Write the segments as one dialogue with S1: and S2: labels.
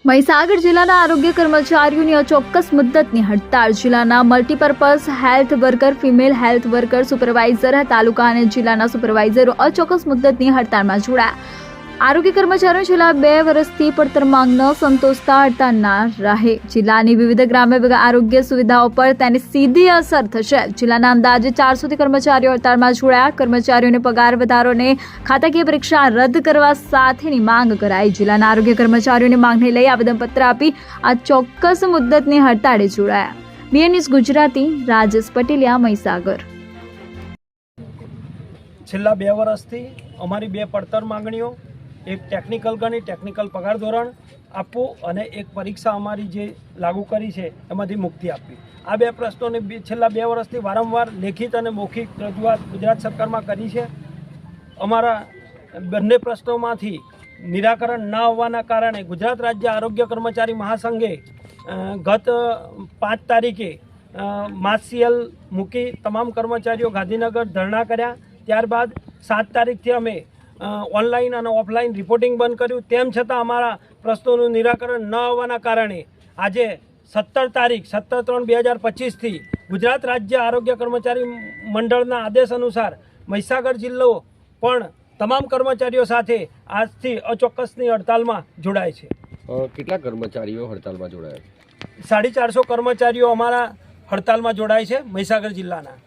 S1: મહીસાગર જિલ્લાના આરોગ્ય કર્મચારીઓની અચોક્કસ મુદ્દતની હડતાળ. જિલ્લાના multipurpose health worker, female health worker, supervisor, taluka અને જિલ્લાના સુપરવાઇઝરો અચોક્કસ મુદ્દતની હડતાળમાં જોડાયા. આરોગ્ય કર્મચારીઓ છેલ્લા 2 વર્ષથી પડતર માંગ ન સંતોષતા હડતાળના રહે. જિલ્લાની વિવિધ ગ્રામ્ય આરોગ્ય સુવિધાઓ પર તેની સીધી અસર થશે. જિલ્લાના અંદાજે 400થી કર્મચારીઓ હડતાળમાં જોડાયા. કર્મચારીઓને પગાર વધારોને ખાતાકીય પરીક્ષા રદ કરવા સાથેની માંગ કરાઈ. જિલ્લાના આરોગ્ય કર્મચારીઓની માંગને લઈ આવેદનપત્ર આપી આ ચોક્કસ મુદ્દતની હડતાળે જોડાયા. BN news Gujarati, Rajesh Patelia, Mahisagar.
S2: છેલ્લા 2 વર્ષથી અમારી 2 પડતર માંગણીઓ, એક ટેકનિકલ ગણી ટેકનિકલ પગાર ધોરણ આપવું અને એક પરીક્ષા અમારી જે લાગુ કરી છે એમાંથી મુક્તિ આપવી. આ 2 પ્રશ્નોને છેલ્લા 2 વર્ષથી વારંવાર લેખિત અને મૌખિક રજૂઆત ગુજરાત સરકારમાં કરી છે. અમારા બંને પ્રશ્નોમાંથી નિરાકરણ ન આવવાના કારણે ગુજરાત રાજ્ય આરોગ્ય કર્મચારી મહાસંઘે ગત 5 તારીખે માર્ચસીએલ મૂકી તમામ કર્મચારીઓ ગાંધીનગર ધરણા કર્યા. ત્યારબાદ 7 તારીખથી અમે ઓનલાઈન અને ઓફલાઈન રિપોર્ટિંગ બંધ કર્યું. તેમ છતાં અમારા પ્રશ્નોનું નિરાકરણ ન આવવાના કારણે આજે 17 તારીખ 17/3/2025થી ગુજરાત રાજ્ય આરોગ્ય કર્મચારી મંડળના આદેશ અનુસાર મહીસાગર જિલ્લો પણ તમામ કર્મચારીઓ સાથે આજથી અચોક્કસની હડતાલમાં જોડાય છે.
S3: કેટલા કર્મચારીઓ હડતાલમાં જોડાયા છે?
S2: 450 કર્મચારીઓ અમારા હડતાલમાં જોડાય છે મહીસાગર જિલ્લાના.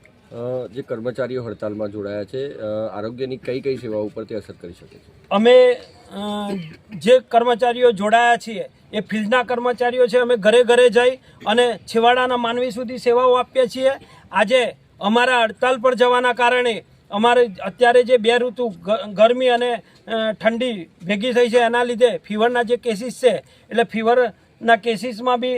S3: જે કર્મચારીઓ હડતાલમાં જોડાયા છે, આરોગ્યની કઈ કઈ સેવાઓ ઉપર તે અસર કરી શકે છે?
S2: અમે જે કર્મચારીઓ જોડાયા છીએ એ ફિલ્ડના કર્મચારીઓ છે. અમે ઘરે ઘરે જઈ અને છેવાડાના માનવી સુધી સેવાઓ આપીએ છીએ. આજે અમારા હડતાલ પર જવાના કારણે અમારે અત્યારે જે 2 ઋતુ ગરમી અને ઠંડી ભેગી થઈ છે એના લીધે ફીવરના જે કેસીસ છે એટલે ફીવરના કેસીસમાં બી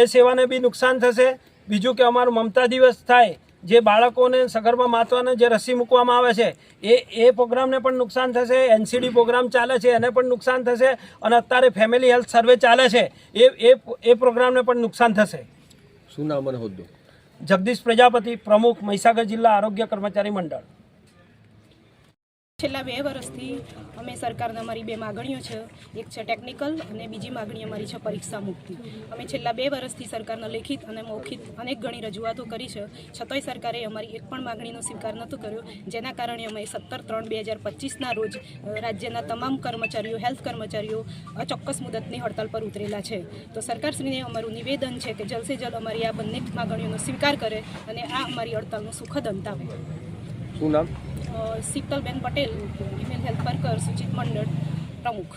S2: એ સેવાને બી નુકસાન થશે. બીજું કે અમારો મમતા દિવસ થાય, જે બાળકોને સગર્ભા માતાને જે રસી મૂકવામાં આવે છે એ પ્રોગ્રામને પણ નુકસાન થશે. NCD પ્રોગ્રામ ચાલે છે એને પણ નુકસાન થશે. અને અત્યારે ફેમિલી હેલ્થ સર્વે ચાલે છે એ પ્રોગ્રામને પણ નુકસાન થશે.
S3: શું નામ અને હોદ્દો?
S2: જગદીશ પ્રજાપતિ, પ્રમુખ, મહીસાગર જિલ્લા આરોગ્ય કર્મચારી મંડળ.
S4: છેલ્લા 2 વર્ષથી અમે સરકારના અમારી 2 માગણીઓ છે. એક છે ટેકનિકલ અને બીજી માગણી અમારી છે પરીક્ષા મુક્તિ. અમે છેલ્લા 2 વર્ષથી સરકારના લેખિત અને મૌખિક અનેક ઘણી રજૂઆતો કરી છે. છતાંય સરકારે અમારી એક પણ માગણીનો સ્વીકાર નહોતો કર્યો, જેના કારણે અમે 17/3/2025ના રોજ રાજ્યના તમામ કર્મચારીઓ, હેલ્થ કર્મચારીઓ અચોક્કસ મુદતની હડતાલ પર ઉતરેલા છે. તો સરકારશ્રીને અમારું નિવેદન છે કે જલ્દ સે જલ્દ અમારી આ બંને માગણીઓનો સ્વીકાર કરે અને આ અમારી હડતાલનો સુખદ અંત આવે.
S3: શું નામ?
S4: શીતલબેન પટેલ, ફિમેલ હેલ્થ વર્કર, સૂચિત મંડળ પ્રમુખ.